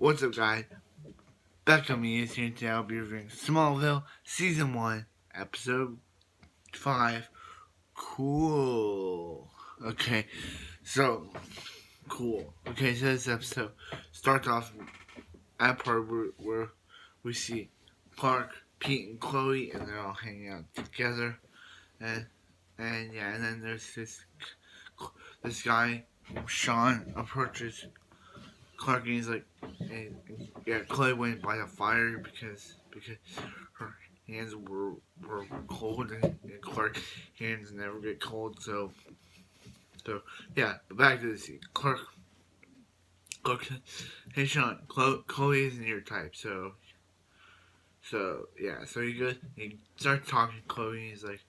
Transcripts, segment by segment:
What's up, guys? Becca Me is here today. I'll be reviewing Smallville Season 1, Episode 5. Cool. Okay, so, cool. Okay, so this episode starts off at a part where we see Clark, Pete, and Chloe, and they're all hanging out together. And, and then there's this guy, Sean, approaches Clark, and he's like, yeah, Chloe went by the fire because her hands were cold, and Clark's hands never get cold. So yeah. But back to the scene. Clark said, "Hey Sean, Chloe isn't your type, so yeah." So he goes, he starts talking to Chloe, and he's like,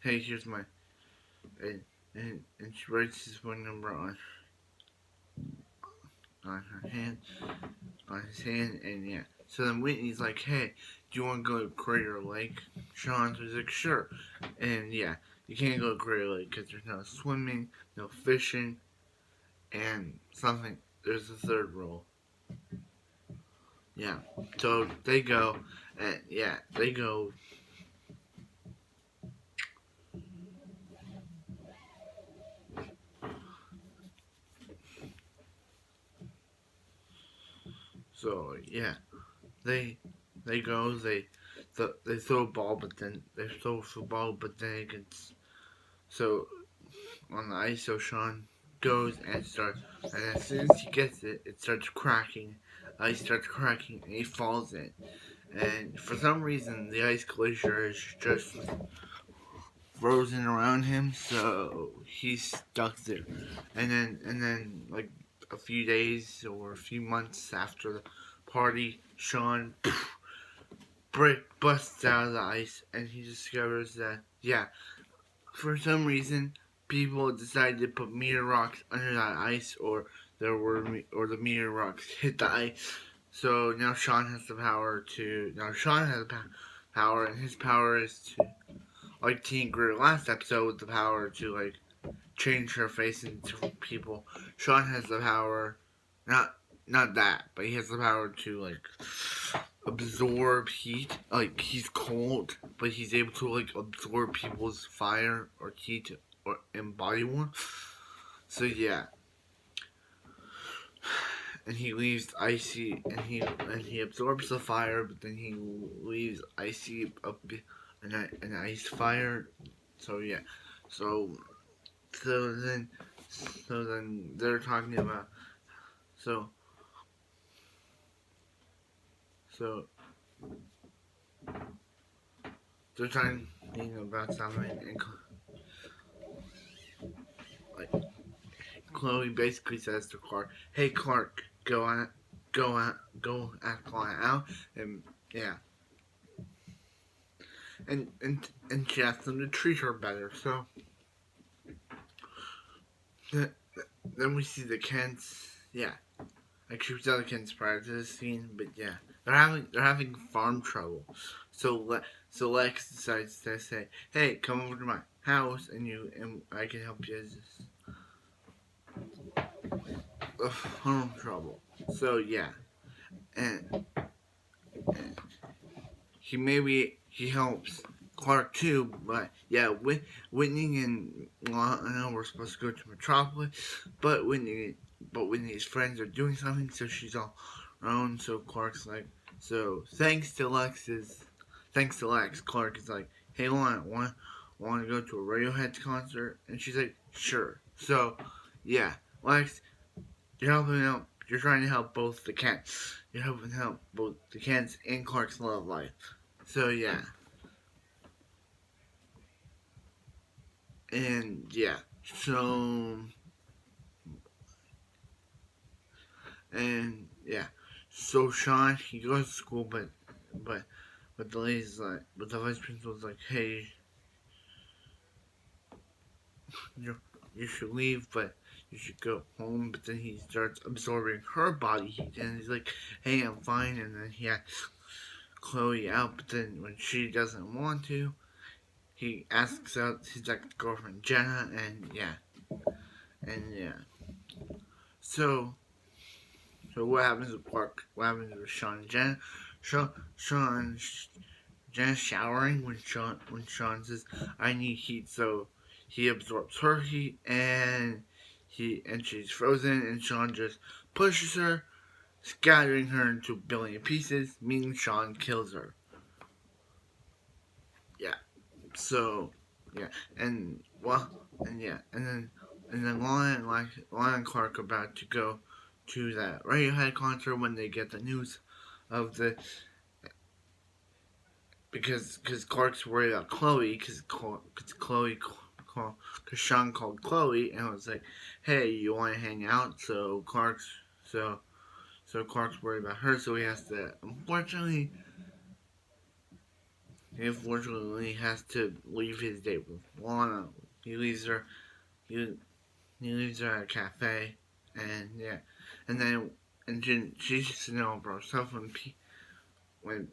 "Hey, here's my," and and she writes his phone number on her hand, on his hand, and yeah. So then Whitney's like, "Hey, do you want to go to Crater Lake?" Sean was like, "Sure," and yeah, you can't go to Crater Lake because there's no swimming, no fishing, and something. There's a third rule. Yeah. So they go, and yeah, they go. So yeah, they they go. They throw a ball, but then they throw a ball, but then it gets so on the ice. So Sean goes and starts, and as soon as he gets it, it starts cracking. Ice starts cracking, and he falls in. And for some reason, the ice glacier is just frozen around him, so he's stuck there. And then like a few days or a few months after the party, Sean busts out of the ice, and he discovers that yeah, for some reason, people decided to put meteor rocks under that ice, or the meteor rocks hit the ice. So now Sean has the power to. Now Sean has the power, and his power is to, like Teen Greer last episode, with the power to like change her face into people. Sean has the power, not not that, but he has the power to like absorb heat. Like he's cold, but he's able to like absorb people's fire or heat or embody one. So yeah, and he leaves icy, and he absorbs the fire, but then he leaves icy an ice fire. So yeah, so so then so then they're talking about so so they're talking about something, and like Chloe basically says to Clark, "Hey Clark, go ask Lana out," and yeah, and she asks him to treat her better. So th- then we see the Kents, yeah, like she was other Kents prior to this scene, but yeah, they're having farm trouble. So so Lex decides to say, "Hey, come over to my house, and I can help you." Farm trouble. So yeah, and he helps Clark too, but yeah, Whitney and Lana were supposed to go to Metropolis, but Whitney's friends are doing something, so she's all alone. So Clark's like, so thanks to Lex, Clark is like, hey Lana, want to go to a Radiohead concert? And she's like, sure. So yeah, Lex, you're helping out. You're trying to help both the Kents. You're helping help both the Kents and Clark's love life. So yeah, and yeah, so and yeah, so Sean he goes to school, but but the lady's like, but the vice principal's like, hey, you you should leave, but you should go home. But then he starts absorbing her body heat, and he's like, hey, I'm fine. And then he asks Chloe out, but then when she doesn't want to, he asks out his ex girlfriend Jenna, and yeah, and yeah. So So what happens with Clark? What happens with Sean and Jen? Sean Jen's showering when Sean says, "I need heat," so he absorbs her heat, and she's frozen, and Sean just pushes her, scattering her into a billion pieces, meaning Sean kills her. Yeah. So yeah, and well, and yeah, and then Lana and Clark are about to go to that Radiohead concert when they get the news of the because Clark's worried about Chloe because Sean called Chloe and was like, "Hey, you want to hang out?" So Clark's worried about her, so he has to unfortunately has to leave his date with Lana. He leaves her he, he leaves her at a cafe, and yeah, and then she's just sitting all by herself when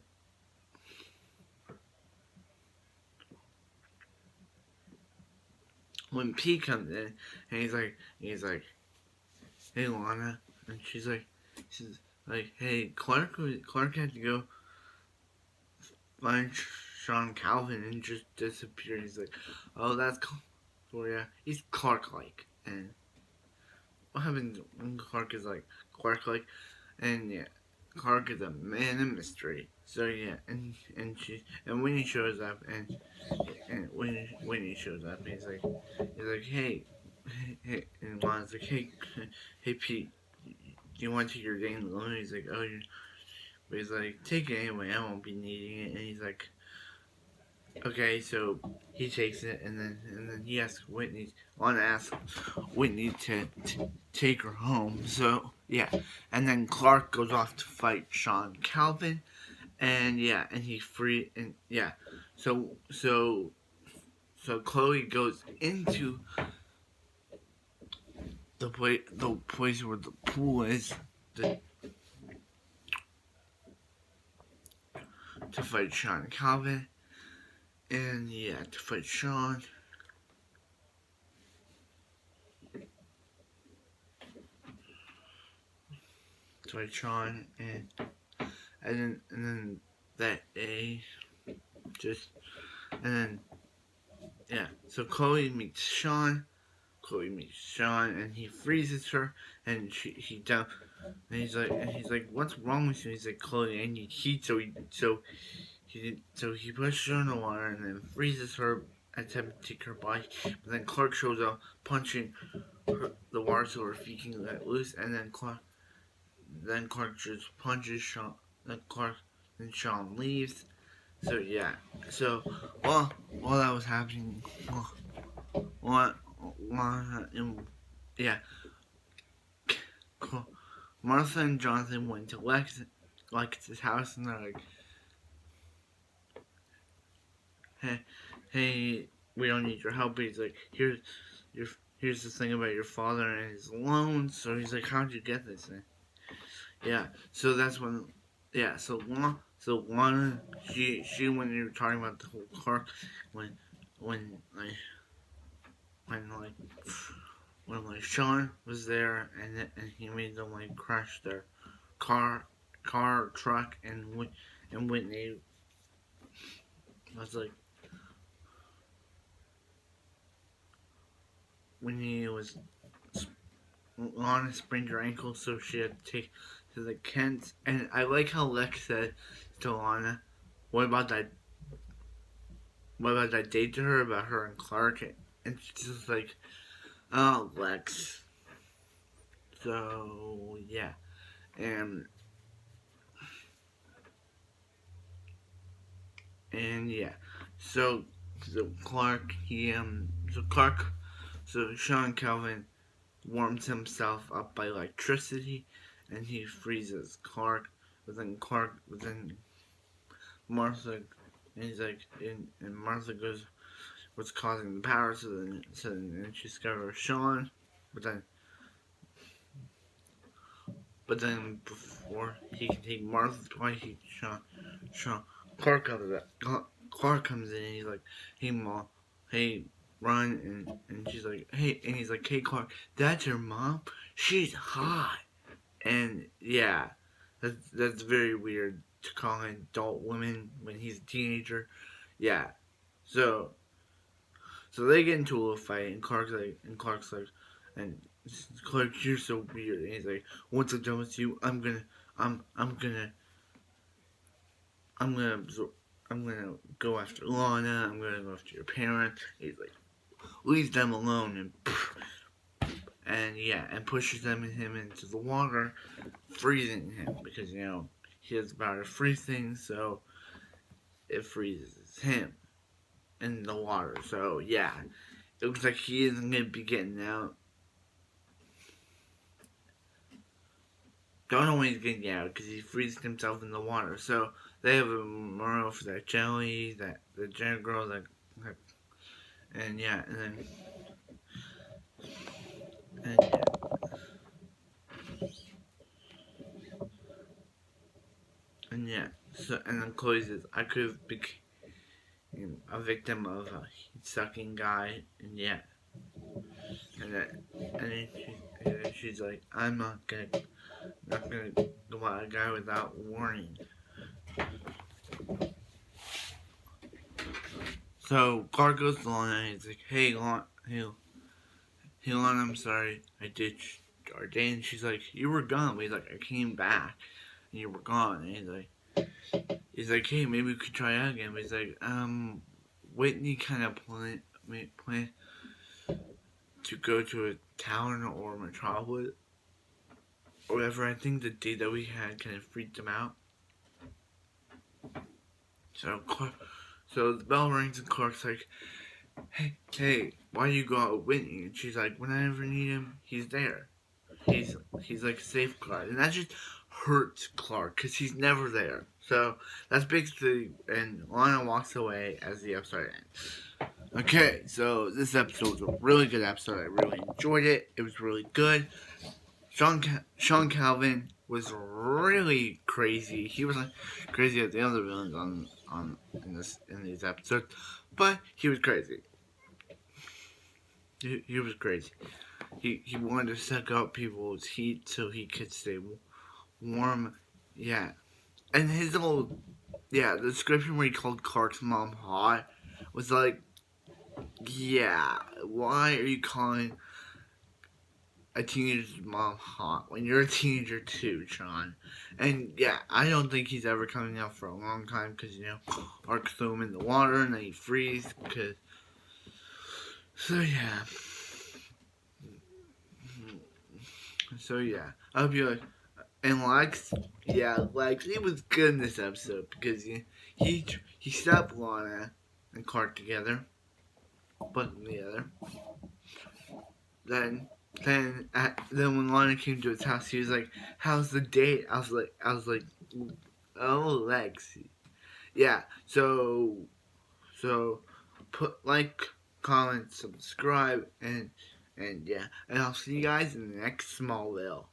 when P comes in, and he's like, "Hey Lana," and she's like, "Hey Clark had to go find Sean Calvin and just disappear." He's like, "Oh, that's cool, yeah." He's Clark like, and what happens when Clark like, and yeah, Clark is a man of mystery. So yeah, and when he shows up, and when he shows up, he's like, and Lana's like, hey Pete, do you want to take your day alone? He's like, oh, but he's like, take it anyway. I won't be needing it. And he's like, okay, so he takes it, and then he asks Whitney. Lana asks Whitney to take her home. So yeah, and then Clark goes off to fight Sean Calvin, and yeah, and he free and yeah, so Chloe goes into the place where the pool is to, to fight Sean Calvin, and yeah, to fight Sean, and then that day, just and then yeah, so Chloe meets Sean, and he freezes her, and he down, and he's like, what's wrong with you? He's like, Chloe, I need heat, so he puts her in the water and then freezes her, attempting to take her body, but then Clark shows up, punching the water so her feet can let loose, and then Clark just punches Sean. Then Sean leaves. So yeah. So while that was happening, while, yeah, Martha and Jonathan went to Lex's house, and they're like, hey, we don't need your help. But he's like, your here's the thing about your father and his loans. So he's like, how'd you get this thing? Yeah. So that's when, yeah. So Lana, she when you were talking about the whole car, when when like when like when Sean was there, and he made them like crash their car truck, and Whitney was like, Whitney was Lana sprained her ankle, so she had to take to the Kents. And I like how Lex said to Lana, "What about that? What about that date to her about her and Clark?" And she's just like, "Oh, Lex." So yeah, and yeah, so Clark so Sean Calvin warms himself up by electricity, and he freezes Clark. But then Martha, and he's like, and Martha goes, "What's causing the power?" So then she discovers Sean, but then before he can take Martha twice, Sean Clark comes in. Clark comes in, and he's like, "Hey, mom, hey, run," and she's like, "Hey," and he's like, "Hey, Clark, that's your mom. She's hot." And yeah, that's very weird to call an adult woman when he's a teenager. Yeah. So so they get into a little fight, and Clark's like, and Clark, you're so weird. And he's like, once I'm done with you, I'm gonna, I'm gonna, I'm gonna go after Lana. I'm gonna go after your parents. He's like, leaves them alone, and yeah, and pushes him into the water, freezing him because he has the power to freeze things, so it freezes him in the water. So yeah, it looks like he isn't gonna be getting out. Don't know when he's getting out because he freezes himself in the water. So they have a memorial for that jelly, that the Jenna girl, and yeah, and yeah, and yeah. So and then Chloe says, I could have become a victim of a heat sucking guy, and yeah, and then she's like, I'm not gonna go out a guy without warning. So Clark goes to Lana and he's like, hey Lana, I'm sorry, I ditched our date. And she's like, you were gone. But he's like, I came back and you were gone. And he's like, hey, maybe we could try out again. But he's like, Whitney kind of planned to go to a town or metropolis or whatever. I think the date that we had kind of freaked him out. So so the bell rings and Clark's like, hey, why do you go out with Whitney? And she's like, when I ever need him, he's there. He's like a safeguard, and that just hurts Clark because he's never there. So that's basically, and Lana walks away as the episode ends. Okay, so this episode was a really good episode. I really enjoyed it. It was really good. Sean Calvin was really crazy. He was like crazy as the other villains on in these episodes, but he was crazy. He was crazy. He wanted to suck up people's heat so he could stay warm. Yeah, and his old the description where he called Clark's mom hot was like, yeah, why are you calling a teenager's mom hot when you're a teenager too, Sean? And yeah, I don't think he's ever coming out for a long time because Clark threw him in the water and then he freeze because. So yeah. So yeah, I hope you like. And Lex, Lex, he was good in this episode because he stopped Lana and Clark together, put them together. Then then when Lana came to his house, he was like, "How's the date?" I was like, "Oh, Lex, yeah." So put like, comment, subscribe, and yeah, and I'll see you guys in the next Smallville.